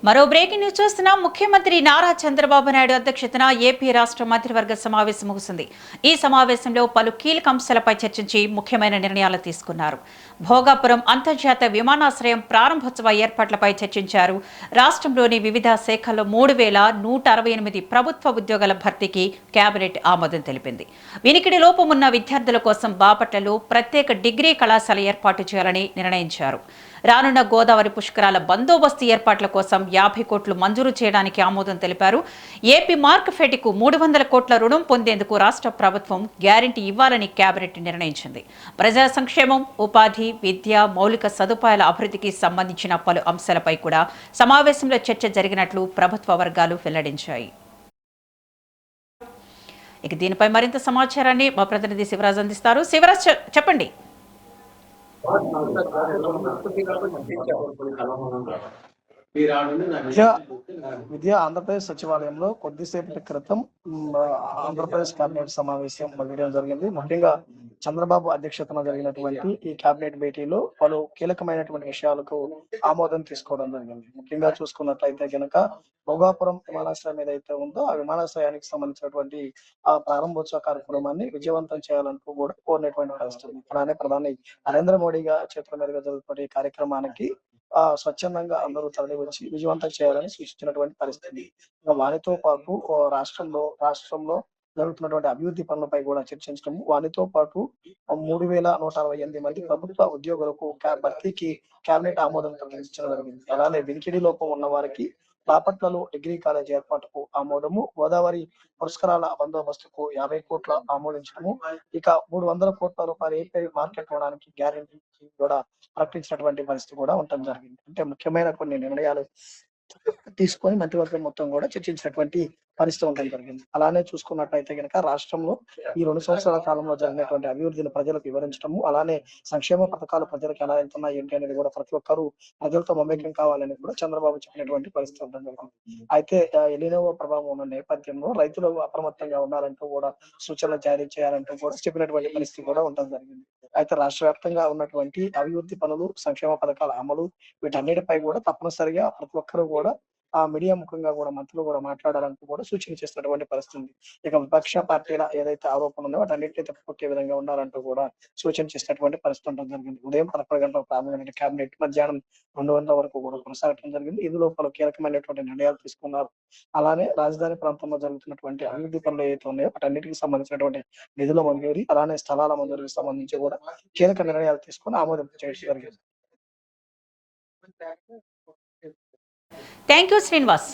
మరో breaking news చూస్తున్నాం. ముఖ్యమంత్రి నారా చంద్రబాబు నాయుడు అధ్యక్షతన ఏపీ రాష్ట్ర మంత్రివర్గ సమావేశం ముగిసింది. ఈ సమావేశంలో పలు కీలక అంశాలపై చర్చించి ముఖ్యమైన నిర్ణయాలు తీసుకున్నారు. భోగాపురం అంతర్జాతీయ విమానాశ్రయం ప్రారంభోత్సవ ఏర్పాట్లపై చర్చించారు. రాష్ట్రంలోని వివిధ శాఖల్లో 3,168 ప్రభుత్వ ఉద్యోగాల భర్తీకి కేబినెట్ ఆమోదం తెలిపింది. వినికిడి లోపమున్న విద్యార్థుల కోసం బాపట్లలో ప్రత్యేక డిగ్రీ కళాశాల ఏర్పాటు చేయాలని నిర్ణయించారు. రానున్న గోదావరి పుష్కరాల బందోబస్తు ఏర్పాట్ల కోసం 50 కోట్లు మంజూరు చేయడానికి ఆమోదం తెలిపారు. ఏపీ మార్కెఫెడ్కు 300 కోట్ల రుణం పొందేందుకు రాష్ట్ర ప్రభుత్వం గ్యారంటీ ఇవ్వాలని కేబినెట్ నిర్ణయించింది. ప్రజా సంక్షేమం, ఉపాధి, విద్య, మౌలిక సదుపాయాల అభివృద్ధికి సంబంధించిన పలు అంశాలపై కూడా సమావేశంలో చర్చ జరిగినట్లు ప్రభుత్వ వర్గాలు వెల్లడించాయి. ఇక దీనిపై మరింత సమాచారాన్ని మా ప్రతినిధి శివరాజ్ అందిస్తారు. శివరాజ్, చెప్పండి. విద్యా ఆంధ్రప్రదేశ్ సచివాలయంలో కొద్దిసేపటి క్రితం ఆంధ్రప్రదేశ్ కేబినెట్ సమావేశం వేయడం జరిగింది. ముఖ్యంగా చంద్రబాబు అధ్యక్షతన జరిగినటువంటి ఈ కేబినెట్ భేటీలో పలు కీలకమైనటువంటి విషయాలకు ఆమోదం తీసుకోవడం జరిగింది. ముఖ్యంగా చూసుకున్నట్లయితే కనుక భోగాపురం విమానాశ్రయం ఏదైతే ఉందో ఆ విమానాశ్రయానికి సంబంధించినటువంటి ఆ ప్రారంభోత్సవ కార్యక్రమాన్ని విజయవంతం చేయాలంటూ కూడా కోరినటువంటి పరిస్థితి. అలానే ప్రధాని నరేంద్ర మోడీ చేతుల మీదుగా జరుగుతున్న ఈ కార్యక్రమానికి స్వచ్ఛందంగా అందరూ తరలి వచ్చి విజయవంతం చేయాలని సూచించినటువంటి పరిస్థితి. ఇంకా వారితో పాటు రాష్ట్రంలో జరుగుతున్నటువంటి అభివృద్ధి పనులపై కూడా చర్చించడం, వారితో పాటు 3,168 మంది ప్రభుత్వ ఉద్యోగులకు భర్తీకి కేబినెట్ ఆమోదం కలిగించడం జరిగింది. అలానే వినికిడి లోపం ఉన్న వారికి బాపట్లలో డిగ్రీ కాలేజ్ ఏర్పాటుకు ఆమోదము, గోదావరి పురస్కారాల బందోబస్తుకు 50 కోట్ల ఆమోదించడము, ఇక 300 కోట్ల రూపాయలు ఏపీ మార్కెట్ ఇవ్వడానికి గ్యారెంటీ కూడా ప్రకటించినటువంటి పరిస్థితి కూడా ఉండటం జరిగింది. అంటే ముఖ్యమైన కొన్ని నిర్ణయాలు తీసుకొని మంత్రివర్గం మొత్తం కూడా చర్చించినటువంటి పరిస్థితి ఉండడం జరిగింది. అలానే చూసుకున్నట్లయితే కనుక రాష్ట్రంలో ఈ 2 సంవత్సరాల కాలంలో జరిగినటువంటి అభివృద్ధిని ప్రజలకు వివరించడము, అలానే సంక్షేమ పథకాలు ప్రజలకు ఎలా వెళ్తున్నాయి ఏంటి అనేది కూడా ప్రతి ఒక్కరూ ప్రజలతో మమేకం కావాలని కూడా చంద్రబాబు చెప్పినటువంటి పరిస్థితి ఉండడం జరిగింది. అయితే ఎలినో ప్రభావం ఉన్న నేపథ్యంలో రైతులు అప్రమత్తంగా ఉండాలంటూ కూడా సూచనలు జారీ చేయాలంటూ కూడా చెప్పినటువంటి పరిస్థితి కూడా ఉండడం జరిగింది. అయితే రాష్ట్ర వ్యాప్తంగా ఉన్నటువంటి అభివృద్ధి పనులు, సంక్షేమ పథకాల అమలు, వీటన్నిటిపై కూడా తప్పనిసరిగా ప్రతి ఒక్కరు కూడా మీడియా ముఖంగా కూడా మంత్రులు కూడా మాట్లాడాలంటూ కూడా సూచన చేస్తున్నటువంటి పరిస్థితి ఉంది. ఇక విపక్ష పార్టీల ఏదైతే ఆరోపణలు ఉన్నాయో వాటన్నిటిని తప్పుకొట్టే విధంగా ఉండాలంటూ కూడా సూచన చేసినటువంటి పరిస్థితి ఉండడం జరిగింది. ఉదయం 11 గంటలకు ప్రారంభమైన కేబినెట్ మధ్యాహ్నం 2 గంటల వరకు కూడా కొనసాగడం జరిగింది. ఇందులో పలు కీలకమైనటువంటి నిర్ణయాలు తీసుకున్నారు. అలానే రాజధాని ప్రాంతంలో జరుగుతున్నటువంటి అభివృద్ధి పనులు ఏవైతే ఉన్నాయో వాటన్నిటికి సంబంధించినటువంటి నిధుల మంజూరీ, అలానే స్థలాల మంజూరీకి సంబంధించి కూడా కీలక నిర్ణయాలు తీసుకొని ఆమోదింపు చేయడం జరిగింది. Thank you Srinivas.